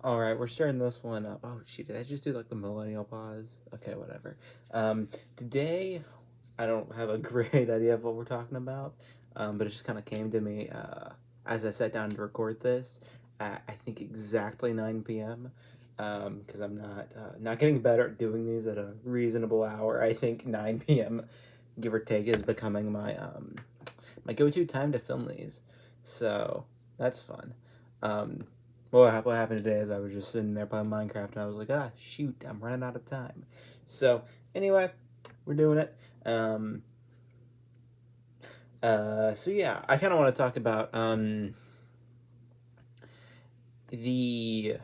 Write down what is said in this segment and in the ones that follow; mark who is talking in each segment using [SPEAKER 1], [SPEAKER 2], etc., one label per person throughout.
[SPEAKER 1] All right, we're starting this one up. Oh, shoot, did I just do like the millennial pause? Okay, whatever. Today, I don't have a great idea of what we're talking about, but it just kind of came to me as I sat down to record this at, I think, exactly 9 p.m. Because I'm not getting better at doing these at a reasonable hour. I think 9 p.m., give or take, is becoming my go-to time to film these. So that's fun. Um, what happened today is I was just sitting there playing Minecraft and I was like, shoot, I'm running out of time. So anyway, we're doing it. So yeah, I kind of want to talk about the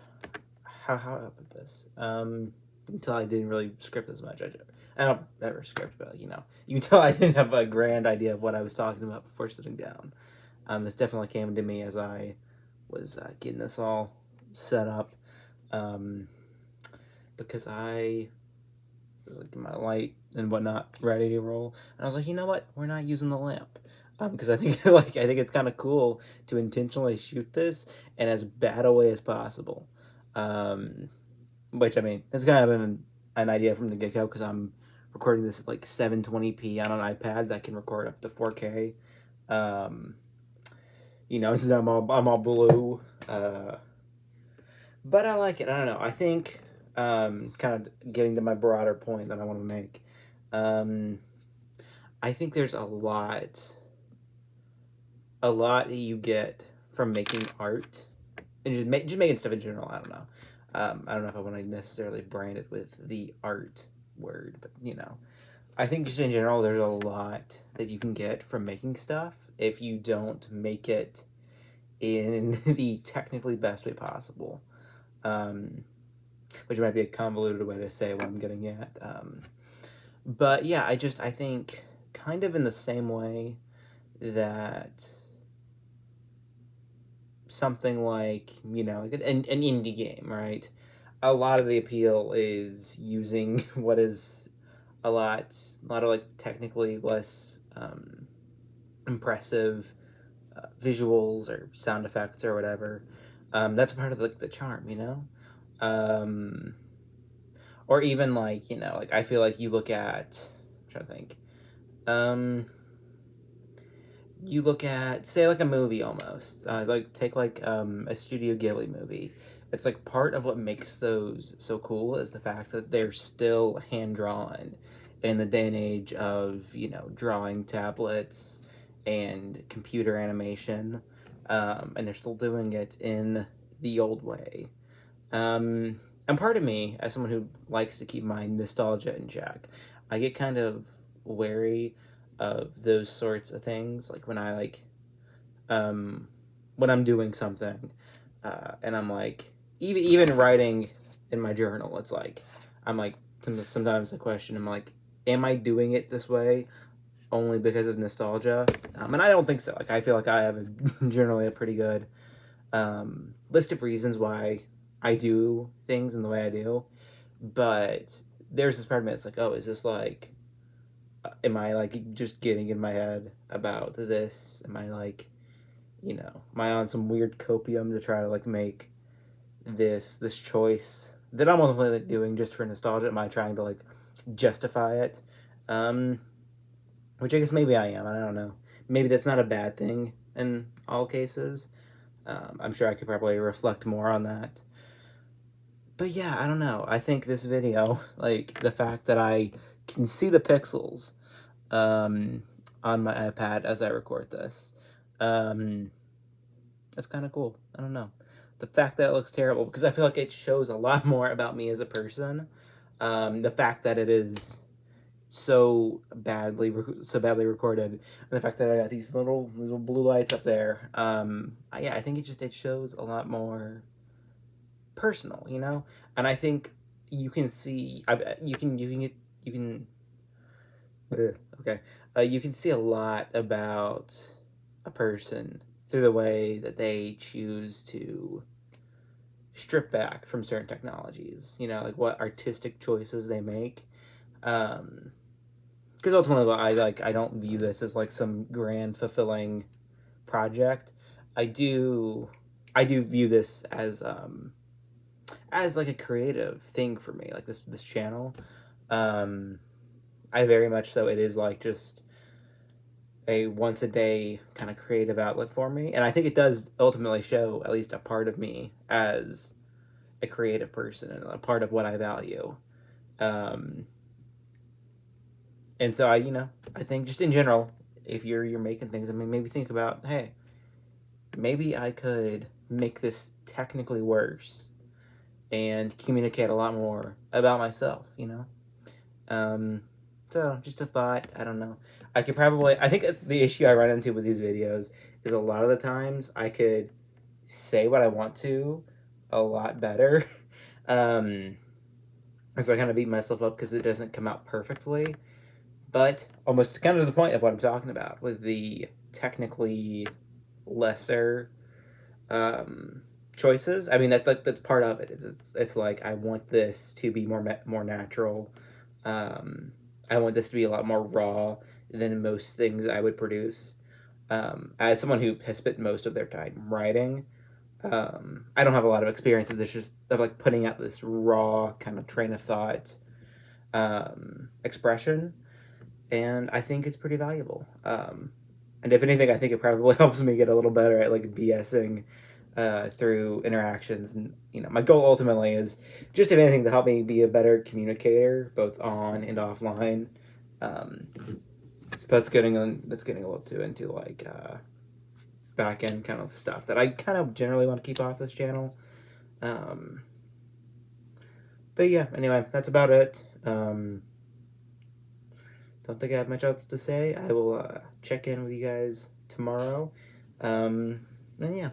[SPEAKER 1] how do I put this? Until I didn't really script as much. I don't ever script, but you can tell I didn't have a grand idea of what I was talking about before sitting down. This definitely came to me as I was getting this all set up, um, because I was like my light and whatnot ready to roll, and I was like, you know what, we're not using the lamp, because I think I think it's kind of cool to intentionally shoot this in as bad a way as possible, um, which I mean, it's kind of an idea from the get go because I'm recording this at like 720p on an iPad that can record up to 4K. Um, it's I'm all blue. But I like it. I don't know. I think kind of getting to my broader point that I want to make. Um, I think there's a lot that you get from making art and just making stuff in general. I don't know. I don't know if I want to necessarily brand it with the art word, but I think just in general, there's a lot that you can get from making stuff if you don't make it in the technically best way possible. Um, which might be a convoluted way to say what I'm getting at. But yeah, I think kind of in the same way that something like, like an indie game, right? A lot of the appeal is using what is a lot of like technically less impressive visuals or sound effects or whatever. That's part of the charm, Um, or even like like I feel like you look at, I'm trying to think, um, you look at say like a movie almost, like take like a Studio Ghibli movie. It's like part of what makes those so cool is the fact that they're still hand drawn in the day and age of drawing tablets and computer animation, and they're still doing it in the old way. um, and part of me, as someone who likes to keep my nostalgia in check, I get kind of wary of those sorts of things. Like um, when I'm doing something, and I'm like, even writing in my journal, it's like, I'm like, sometimes the question, I'm like, am I doing it this way only because of nostalgia? And I don't think so. Like, I feel like I have generally a pretty good list of reasons why I do things in the way I do, but there's this part of me that's like, oh, is this like, am I like just getting in my head about this? Am I like, am I on some weird copium to try to like make this choice that I'm ultimately like doing just for nostalgia? Am I trying to like justify it? Um, which I guess maybe I am. I don't know. Maybe that's not a bad thing in all cases. I'm sure I could probably reflect more on that. But yeah, I don't know. I think this video, like the fact that I can see the pixels um, on my iPad as I record this, um, that's kind of cool. I don't know. The fact that it looks terrible, because I feel like it shows a lot more about me as a person. The fact that it is so badly recorded, and the fact that I got these little blue lights up there. Yeah, I think it shows a lot more personal, and I think you can see, you can okay, you can see a lot about a person through the way that they choose to strip back from certain technologies. Like what artistic choices they make. Because ultimately, I don't view this as like some grand fulfilling project. I do I do view this as as like a creative thing for me, like this channel. I very much so, it is like just a once a day kind of creative outlet for me, and I think it does ultimately show at least a part of me as a creative person and a part of what I value. Um, and so I think just in general, if you're making things, I mean, maybe think about, hey, maybe I could make this technically worse and communicate a lot more about myself, Um, so just a thought. I don't know. I think the issue I run into with these videos is a lot of the times I could say what I want to a lot better. And so I kind of beat myself up because it doesn't come out perfectly. But almost kind of the point of what I'm talking about with the technically lesser choices. I mean, that's part of it. It's like I want this to be more natural. I want this to be a lot more raw than most things I would produce. As someone who has spent most of their time writing, I don't have a lot of experience of this, just of like putting out this raw kind of train of thought expression, and I think it's pretty valuable. And if anything, I think it probably helps me get a little better at like BSing through interactions. And my goal ultimately is just, if anything, to help me be a better communicator, both on and offline. That's getting a little too into like back end kind of stuff that I kind of generally want to keep off this channel. But yeah, anyway, that's about it. Don't think I have much else to say. I will check in with you guys tomorrow. And yeah.